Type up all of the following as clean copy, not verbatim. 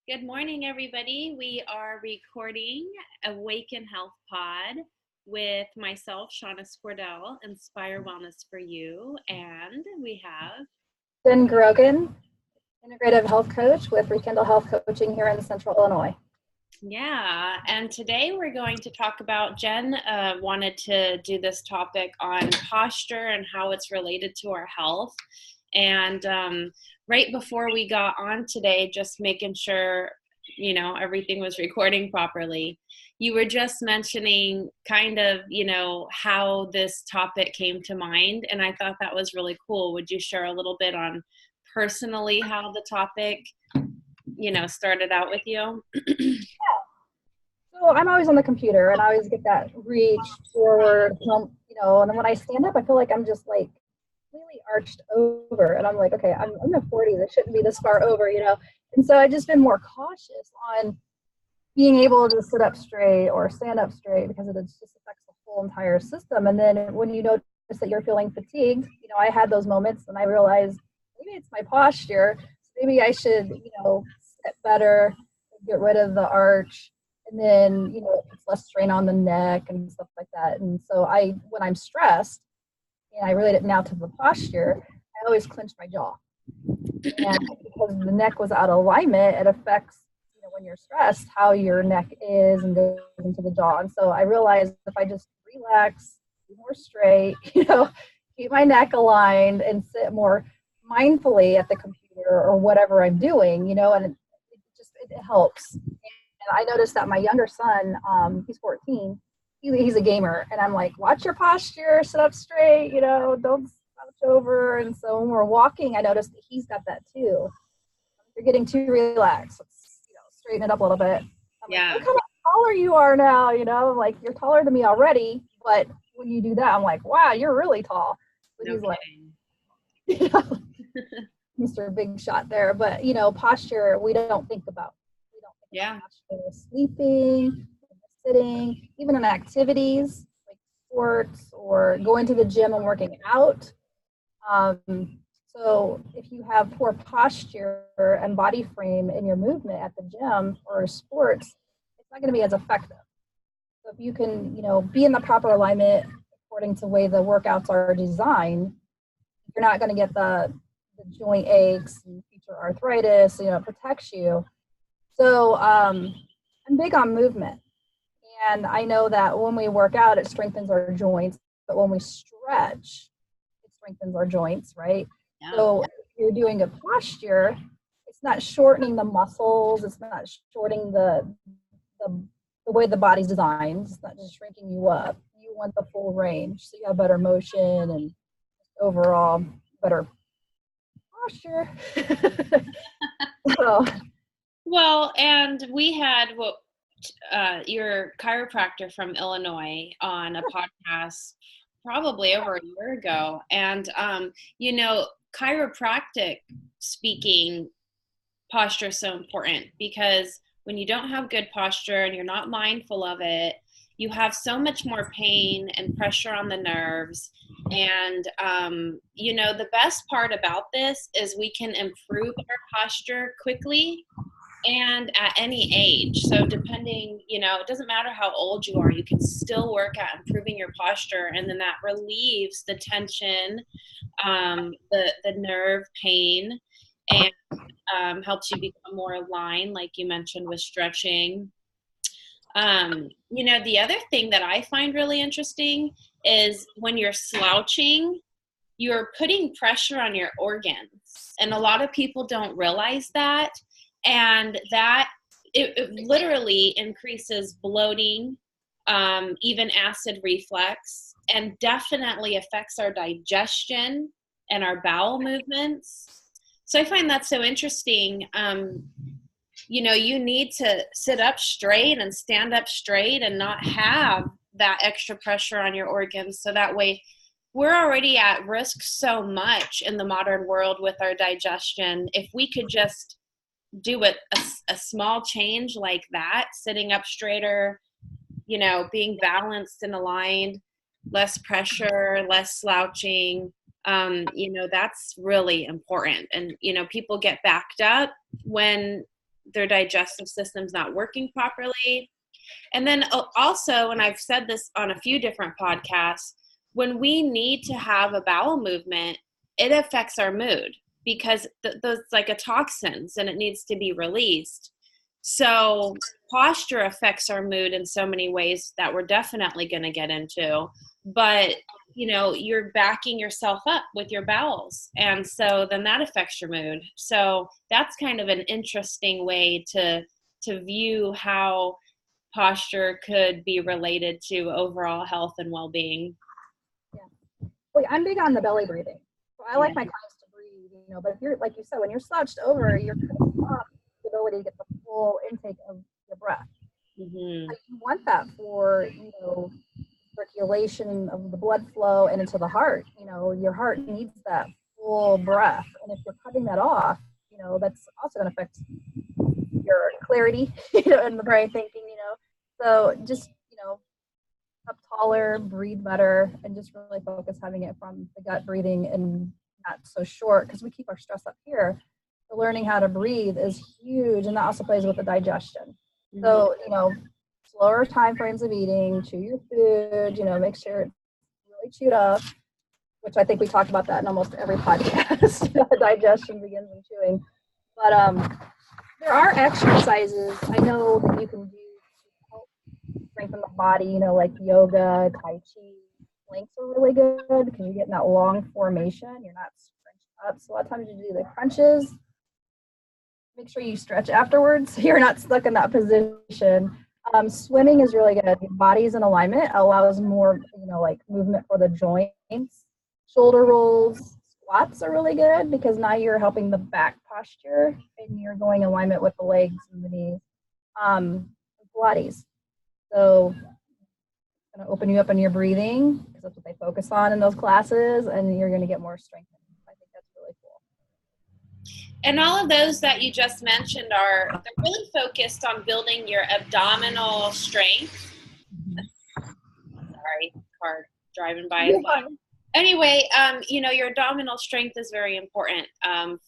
Good morning, everybody. We are recording Awaken Health Pod with myself, Shanna Scordel, Inspire Wellness for You, and we have Grogan, integrative health coach with Rekindle Health Coaching here in Central Illinois. and today we're going to talk about, Jen wanted to do this topic on posture and how it's related to our health. And right before we got on today, just making sure, everything was recording properly, you were just mentioning kind of, how this topic came to mind. And I thought that was really cool. Would you share a little bit on personally how the topic, started out with you? So I'm always on the computer and I always get that reach forward, and then when I stand up, I feel like I'm just like completely arched over. And I'm like, okay, I'm in the 40s. I shouldn't be this far over. And so I've just been more cautious on being able to sit up straight or stand up straight because it just affects the whole entire system. And then when you notice that you're feeling fatigued, I had those moments and I realized maybe it's my posture. Maybe I should, sit better, get rid of the arch. And then, it's less strain on the neck and stuff like that. And so when I'm stressed, and I relate it now to the posture, I always clench my jaw. And because the neck was out of alignment, it affects, when you're stressed, how your neck is and goes into the jaw. And so I realized if I just relax, be more straight, keep my neck aligned and sit more mindfully at the computer or whatever I'm doing, and it helps. And I noticed that my younger son, he's 14, he's a gamer, and I'm like, watch your posture, sit up straight, don't slouch over. And so when we're walking, I noticed that he's got that too. If you're getting too relaxed, let's straighten it up a little bit. Yeah. Like, look how taller you are now, like you're taller than me already, but when you do that, I'm like, wow, you're really tall. But No he's kidding. like, Mr. Big Shot there. But posture, we don't think about. Yeah. Posture, sleeping, sitting, even in activities like sports or going to the gym and working out. So if you have poor posture and body frame in your movement at the gym or sports, it's not going to be as effective. So if you can, be in the proper alignment according to the way the workouts are designed, you're not going to get the joint aches and future arthritis. It protects you. So I'm big on movement. And I know that when we work out, it strengthens our joints. But when we stretch, it strengthens our joints, right? Yeah. So if you're doing a posture, it's not shortening the muscles. It's not shortening the way the body's designed. It's not just shrinking you up. You want the full range. So you have better motion and overall better posture. Well, and we had your chiropractor from Illinois on a podcast probably over a year ago. And, chiropractic speaking, posture is so important because when you don't have good posture and you're not mindful of it, you have so much more pain and pressure on the nerves. And, the best part about this is we can improve our posture quickly and at any age. So depending, it doesn't matter how old you are, you can still work at improving your posture, and then that relieves the tension, the nerve pain, and helps you become more aligned, like you mentioned with stretching. The other thing that I find really interesting is when you're slouching, you're putting pressure on your organs, and a lot of people don't realize that. And that it literally increases bloating, even acid reflux, and definitely affects our digestion and our bowel movements. So I find that so interesting. You need to sit up straight and stand up straight and not have that extra pressure on your organs. So that way, we're already at risk so much in the modern world with our digestion. If we could just do a small change like that, sitting up straighter, being balanced and aligned, less pressure, less slouching, that's really important. And, people get backed up when their digestive system's not working properly. And then also, and I've said this on a few different podcasts, when we need to have a bowel movement, it affects our mood because those like a toxins and it needs to be released. So posture affects our mood in so many ways that we're definitely going to get into. But, you know, you're backing yourself up with your bowels. And so then that affects your mood. So that's kind of an interesting way to view how posture could be related to overall health and well-being. Yeah. Well, I'm big on the belly breathing. So I like my clients to breathe, you know, but if you're, like you said, when you're slouched over, you're cutting off the ability to get the full intake of your breath. Mm-hmm. Like you want that for, you know, circulation of the blood flow and into the heart. You know, your heart needs that full breath. And if you're cutting that off, you know, that's also going to affect your clarity, you know, in the brain thinking, you know. So just, you know, up taller, breathe better, and just really focus having it from the gut breathing and not so short because we keep our stress up here. So learning how to breathe is huge, and that also plays with the digestion. Mm-hmm. So, you know, slower time frames of eating, chew your food, you know, make sure it's really chewed up, which I think we talked about that in almost every podcast. Digestion begins in chewing. But there are exercises I know that you can do to help strengthen the body, you know, like yoga, tai chi. Planks are really good because you're getting that long formation. You're not scrunched up. So a lot of times you do the crunches. Make sure you stretch afterwards so you're not stuck in that position. Swimming is really good. Your body's in alignment, allows more, you know, like movement for the joints. Shoulder rolls, squats are really good because now you're helping the back posture and you're going in alignment with the legs and the knees. Pilates. So it's going to open you up in your breathing because that's what they focus on in those classes, and you're going to get more strength. I think that's really cool. And all of those that you just mentioned they're really focused on building your abdominal strength. Sorry, car driving by. Anyway, you know, your abdominal strength is very important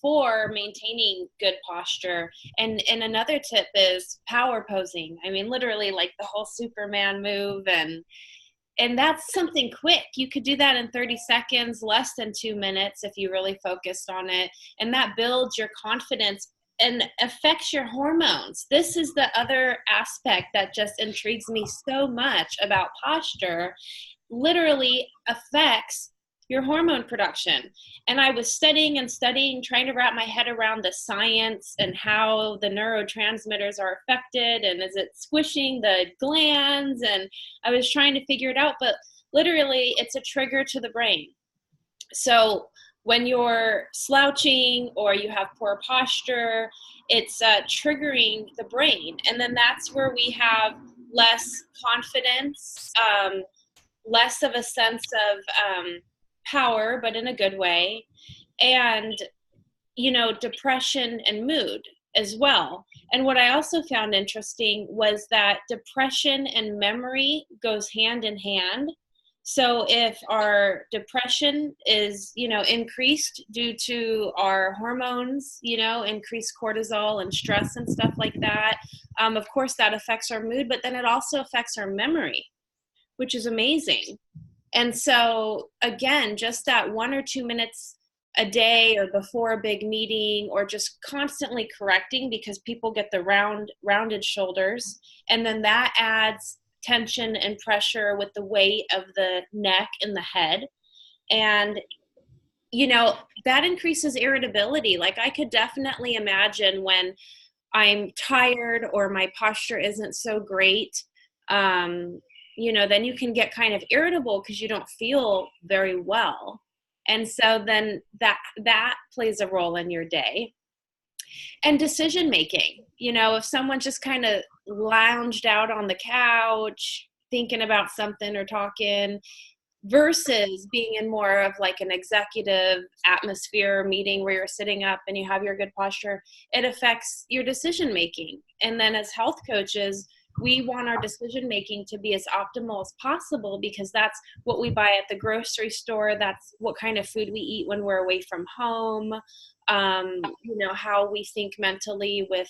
for maintaining good posture. And another tip is power posing. I mean, literally like the whole Superman move. And that's something quick. You could do that in 30 seconds, less than 2 minutes if you really focused on it. And that builds your confidence and affects your hormones. This is the other aspect that just intrigues me so much about posture. Literally affects your hormone production. And I was studying, trying to wrap my head around the science and how the neurotransmitters are affected, and is it squishing the glands, and I was trying to figure it out, but literally it's a trigger to the brain. So when you're slouching or you have poor posture, it's triggering the brain, and then that's where we have less confidence, less of a sense of power, but in a good way, and, you know, depression and mood as well. And what I also found interesting was that depression and memory goes hand in hand. So if our depression is, you know, increased due to our hormones, you know, increased cortisol and stress and stuff like that, of course that affects our mood, but then it also affects our memory, which is amazing. And so again, just that 1 or 2 minutes a day or before a big meeting, or just constantly correcting, because people get the rounded shoulders, and then that adds tension and pressure with the weight of the neck and the head. And, you know, that increases irritability. Like I could definitely imagine when I'm tired or my posture isn't so great, you know, then you can get kind of irritable because you don't feel very well. And so then that plays a role in your day. And decision making, you know, if someone just kind of lounged out on the couch thinking about something or talking, versus being in more of like an executive atmosphere meeting where you're sitting up and you have your good posture, it affects your decision making. And then as health coaches, we want our decision making to be as optimal as possible, because that's what we buy at the grocery store. That's what kind of food we eat when we're away from home. You know, how we think mentally with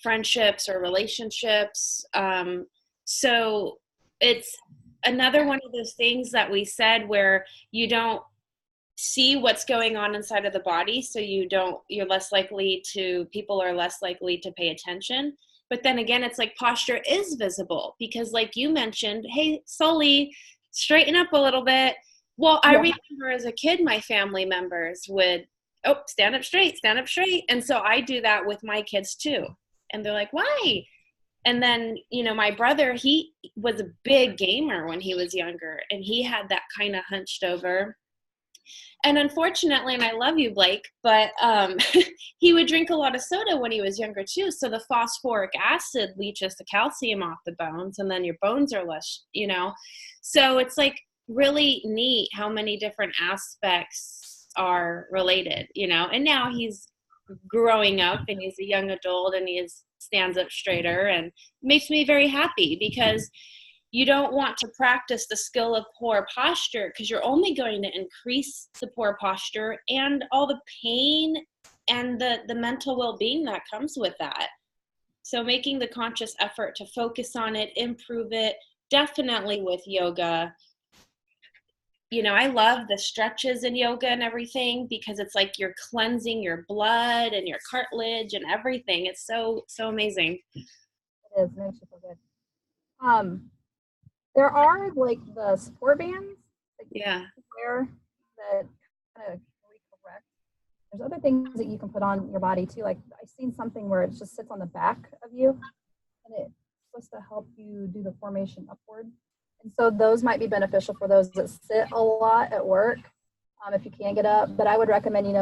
friendships or relationships. So it's another one of those things that we said where you don't see what's going on inside of the body, so people are less likely to pay attention. But then again, it's like posture is visible, because like you mentioned, hey Sully, straighten up a little bit. Well, I remember as a kid, my family members would, oh, stand up straight, and so I do that with my kids too, and they're like, why? And then, my brother, he was a big gamer when he was younger, and he had that kind of hunched over. And unfortunately, and I love you, Blake, but he would drink a lot of soda when he was younger too. So the phosphoric acid leaches the calcium off the bones, and then your bones are less, So it's like really neat how many different aspects are related, And now he's growing up and he's a young adult and he stands up straighter, and makes me very happy, because you don't want to practice the skill of poor posture, because you're only going to increase the poor posture and all the pain and the mental well-being that comes with that. So making the conscious effort to focus on it, improve it, definitely with yoga. I love the stretches in yoga and everything, because it's like you're cleansing your blood and your cartilage and everything. It's so amazing. It is. It makes you feel good. There are like the support bands that you can wear that kind of recorrect. There's other things that you can put on your body too. Like I've seen something where it just sits on the back of you, and it's supposed to help you do the formation upward. And so those might be beneficial for those that sit a lot at work, if you can't get up. But I would recommend,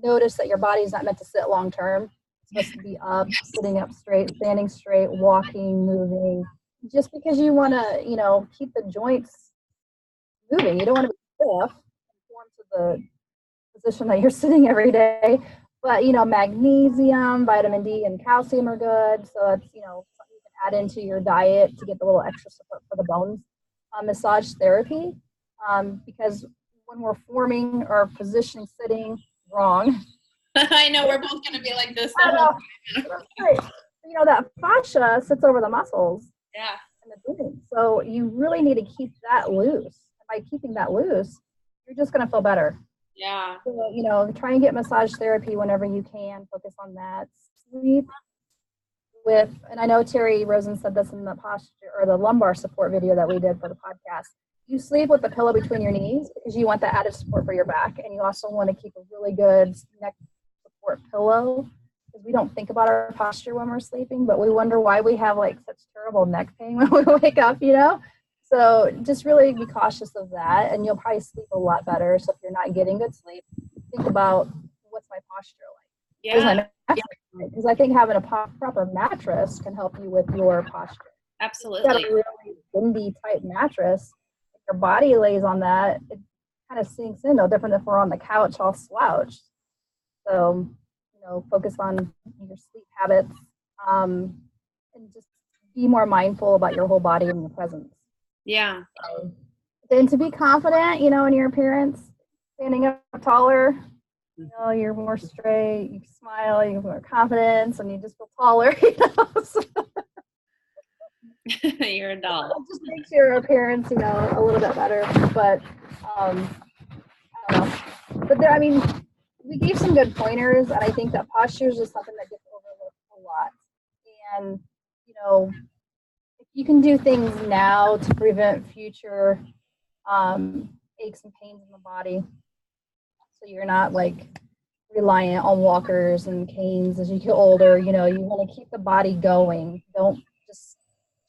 notice that your body's not meant to sit long term. It's supposed to be up, sitting up straight, standing straight, walking, moving. Just because you want to, keep the joints moving. You don't want to be stiff and form to the position that you're sitting every day. But, magnesium, vitamin D, and calcium are good. So that's, something you can add into your diet to get the little extra support for the bones. Massage therapy, because when we're forming or positioning sitting wrong. I know, we're both going to be like this. Right. That fascia sits over the muscles. Yeah. So you really need to keep that loose. By keeping that loose, you're just going to feel better. Yeah. So, try and get massage therapy whenever you can. Focus on that. Sleep with, and I know Terry Rosen said this in the posture or the lumbar support video that we did for the podcast. You sleep with the pillow between your knees because you want the added support for your back, and you also want to keep a really good neck support pillow. We don't think about our posture when we're sleeping, but we wonder why we have like such terrible neck pain when we wake up, So just really be cautious of that, and you'll probably sleep a lot better. So if you're not getting good sleep, think about what's my posture like. Yeah. Because I think having a proper mattress can help you with your posture. Absolutely. If you got a really windy type mattress, if your body lays on that, it kind of sinks in, no different if we're on the couch all slouched. So focus on your sleep habits, and just be more mindful about your whole body and your presence. Yeah. Then to be confident, in your appearance, standing up taller, you're more straight, you smile, you have more confidence, and you just feel taller, So you're a doll. It just makes your appearance, a little bit better. But I don't know. But we gave some good pointers, and I think that posture is just something that gets overlooked a lot. And, if you can do things now to prevent future aches and pains in the body, so you're not like reliant on walkers and canes as you get older, you want to keep the body going. Don't just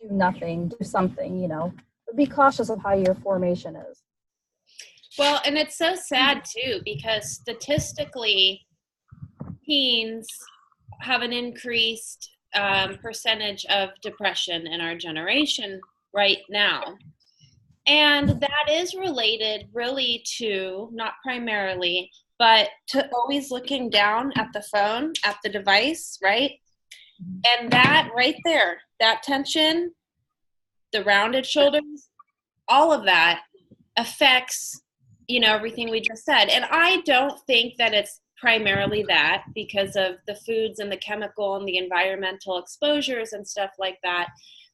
do nothing, do something, but be cautious of how your formation is. Well, and it's so sad too, because statistically, teens have an increased percentage of depression in our generation right now. And that is related really to, not primarily, but to always looking down at the phone, at the device, right? And that right there, that tension, the rounded shoulders, all of that affects everything we just said. And I don't think that it's primarily that because of the foods and the chemical and the environmental exposures and stuff like that.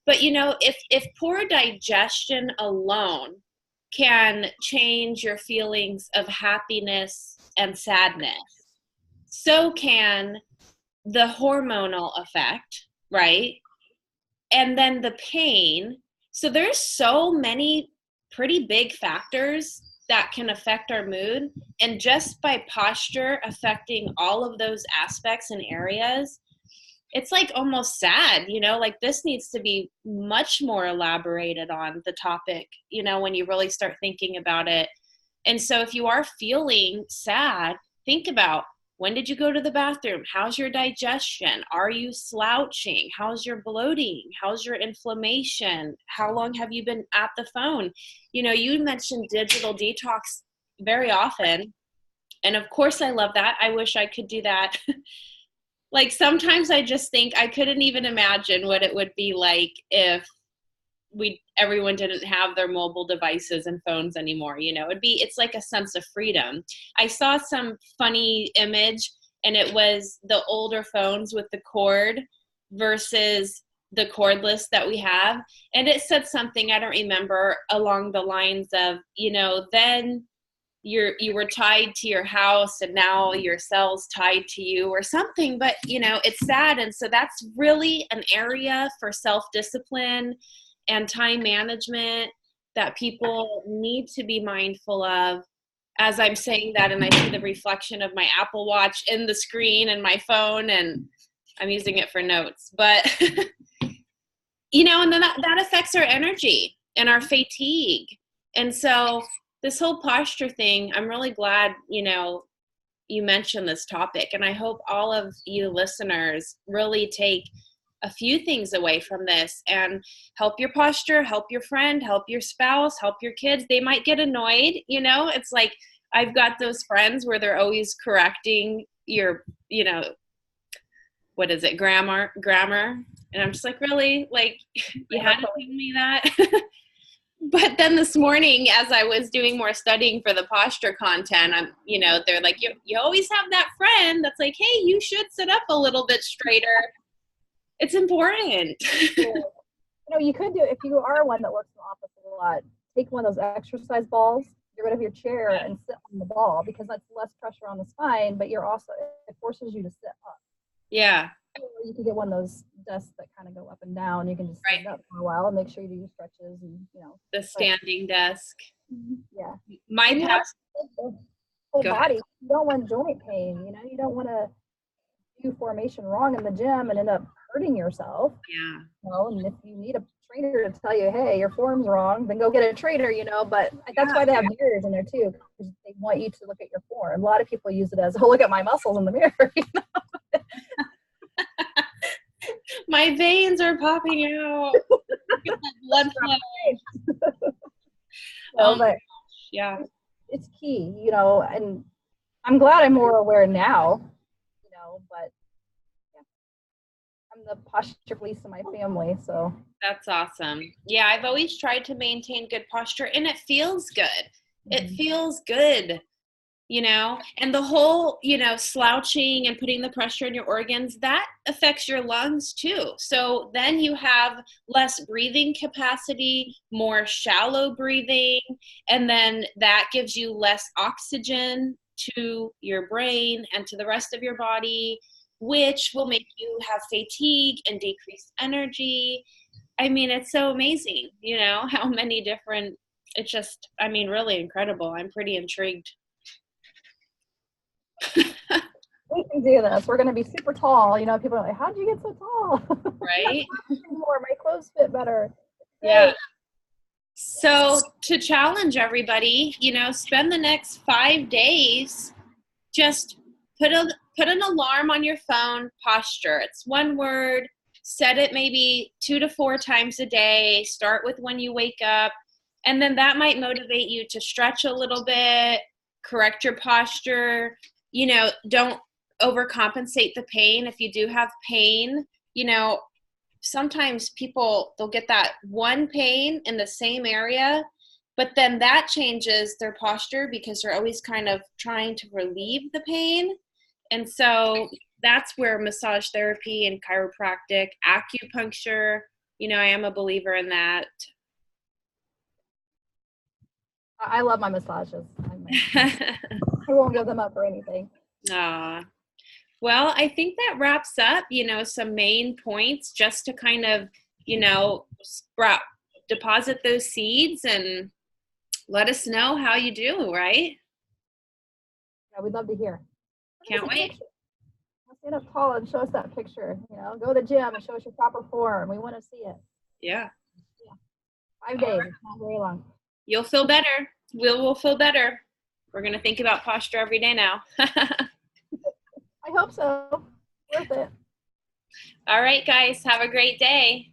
But, you know, if poor digestion alone can change your feelings of happiness and sadness, so can the hormonal effect, right? And then the pain. So there's so many pretty big factors that can affect our mood. And just by posture affecting all of those aspects and areas, it's like almost sad, you know, like this needs to be much more elaborated on the topic, you know, when you really start thinking about it. And so if you are feeling sad, think about, when did you go to the bathroom? How's your digestion? Are you slouching? How's your bloating? How's your inflammation? How long have you been at the phone? You know, you mentioned digital detox very often. And of course I love that. I wish I could do that. Like sometimes I just think I couldn't even imagine what it would be like if everyone didn't have their mobile devices and phones anymore. You know, it's like a sense of freedom. I saw some funny image and it was the older phones with the cord versus the cordless that we have. And it said something, I don't remember, along the lines of, you know, then you were tied to your house and now your cell's tied to you or something. But, you know, it's sad. And so that's really an area for self-discipline and time management that people need to be mindful of. As I'm saying that, and I see the reflection of my Apple Watch in the screen and my phone, and I'm using it for notes. But, you know, and then that affects our energy and our fatigue. And so this whole posture thing, I'm really glad, you know, you mentioned this topic. And I hope all of you listeners really take a few things away from this and help your posture, help your friend, help your spouse, help your kids. They might get annoyed, you know, it's like I've got those friends where they're always correcting your, you know, what is it, grammar. And I'm just like, really? Like, you had to tell me that? But then this morning, as I was doing more studying for the posture content, I'm, you know, they're like, you always have that friend that's like, hey, you should sit up a little bit straighter. It's important. You know, you could do, if you are one that works in the office a lot, take one of those exercise balls, get rid of your chair and sit on the ball, because that's less pressure on the spine, but you're also, it forces you to sit up. Yeah. Or you can get one of those desks that kind of go up and down. You can just stand up for a while and make sure you do your stretches and, you know. The standing desk. Yeah. My past whole body. You don't want joint pain, you know, you don't want to do formation wrong in the gym and end up hurting yourself. Yeah. You know, and if you need a trainer to tell you, hey, your form's wrong, then go get a trainer, you know. But that's why they have mirrors in there too, because they want you to look at your form. A lot of people use it as, oh, look at my muscles in the mirror, you know. My veins are popping out. Blood flow. But yeah, it's key, you know, and I'm glad I'm more aware now, you know, but yeah, I'm the posture police in my family, so. That's awesome. Yeah, I've always tried to maintain good posture, and it feels good. It feels good. You know, and the whole, you know, slouching and putting the pressure in your organs, that affects your lungs too. So then you have less breathing capacity, more shallow breathing, and then that gives you less oxygen to your brain and to the rest of your body, which will make you have fatigue and decreased energy. I mean, it's so amazing, you know, how many different, it's just, I mean, really incredible. I'm pretty intrigued. We can do this. We're going to be super tall. You know, people are like, how'd you get so tall? Right? More. My clothes fit better. Yeah. So to challenge everybody, you know, spend the next 5 days, just put an alarm on your phone, posture. It's one word. Set it maybe 2 to 4 times a day. Start with when you wake up. And then that might motivate you to stretch a little bit, correct your posture. You know, don't overcompensate the pain. If you do have pain, you know, sometimes people, they'll get that one pain in the same area, but then that changes their posture because they're always kind of trying to relieve the pain. And so that's where massage therapy and chiropractic, acupuncture, you know, I am a believer in that. I love my massages. I won't give them up for anything. Well, I think that wraps up, you know, some main points just to kind of, you know, deposit those seeds and let us know how you do, right? Yeah, we'd love to hear. Can't wait. Stand up tall and show us that picture. You know, go to the gym and show us your proper form. We want to see it. Yeah. 5 days. It's not very long. You'll feel better. We'll feel better. We're going to think about posture every day now. I hope so. Worth it. All right, guys. Have a great day.